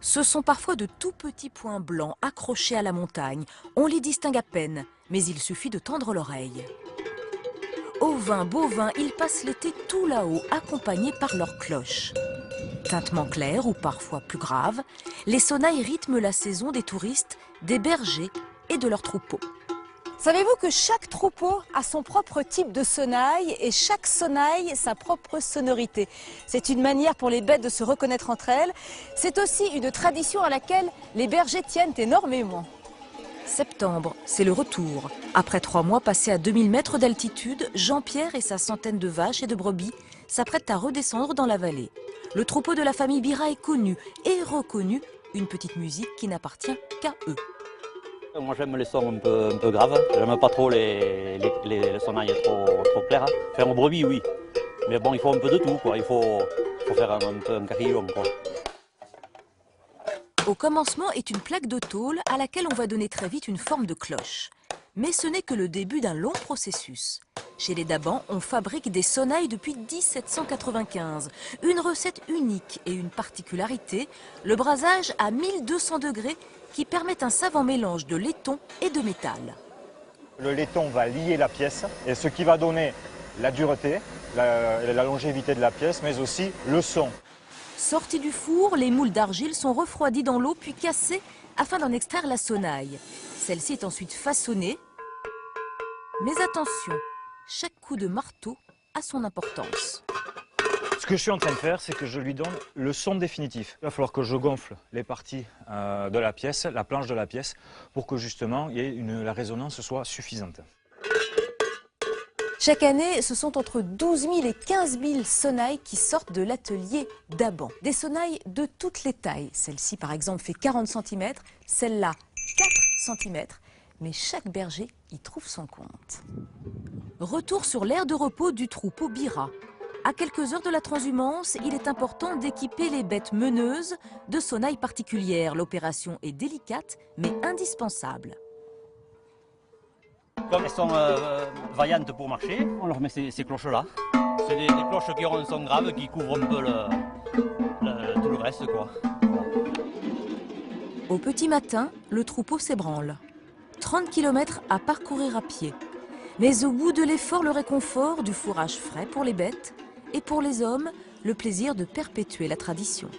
Ce sont parfois de tout petits points blancs accrochés à la montagne. On les distingue à peine, mais il suffit de tendre l'oreille. Ovins, bovins, ils passent l'été tout là-haut, accompagnés par leurs cloches. Tintement clair ou parfois plus grave, les sonnailles rythment la saison des touristes, des bergers et de leurs troupeaux. Savez-vous que chaque troupeau a son propre type de sonnaille et chaque sonnaille sa propre sonorité? C'est une manière pour les bêtes de se reconnaître entre elles. C'est aussi une tradition à laquelle les bergers tiennent énormément. Septembre, c'est le retour. Après 3 mois passés à 2000 mètres d'altitude, Jean-Pierre et sa centaine de vaches et de brebis s'apprêtent à redescendre dans la vallée. Le troupeau de la famille Bira est connu et reconnu, une petite musique qui n'appartient qu'à eux. Moi j'aime les sons un peu graves, j'aime pas trop les sonnailles trop claires. Faire un brebis oui, mais bon il faut un peu de tout quoi, il faut faire un peu un carillon quoi. Au commencement est une plaque de tôle à laquelle on va donner très vite une forme de cloche. Mais ce n'est que le début d'un long processus. Chez les Dabans, on fabrique des sonnailles depuis 1795. Une recette unique et une particularité, le brasage à 1200 degrés qui permet un savant mélange de laiton et de métal. Le laiton va lier la pièce, et ce qui va donner la dureté, la longévité de la pièce, mais aussi le son. Sortis du four, les moules d'argile sont refroidis dans l'eau puis cassés afin d'en extraire la sonnaille. Celle-ci est ensuite façonnée. Mais attention, chaque coup de marteau a son importance. Ce que je suis en train de faire, c'est que je lui donne le son définitif. Il va falloir que je gonfle les parties de la pièce, la planche de la pièce, pour que justement la résonance soit suffisante. Chaque année, ce sont entre 12 000 et 15 000 sonnailles qui sortent de l'atelier Daban. Des sonnailles de toutes les tailles. Celle-ci, par exemple, fait 40 cm, celle-là, 4 cm. Mais chaque berger y trouve son compte. Retour sur l'aire de repos du troupeau Bira. À quelques heures de la transhumance, il est important d'équiper les bêtes meneuses de sonnailles particulières. L'opération est délicate, mais indispensable. Comme elles sont vaillantes pour marcher, on leur met ces cloches-là. C'est des cloches qui ont un son grave, qui couvrent un peu tout le reste quoi. Au petit matin, le troupeau s'ébranle. 30 km à parcourir à pied. Mais au bout de l'effort, le réconfort du fourrage frais pour les bêtes et pour les hommes, le plaisir de perpétuer la tradition.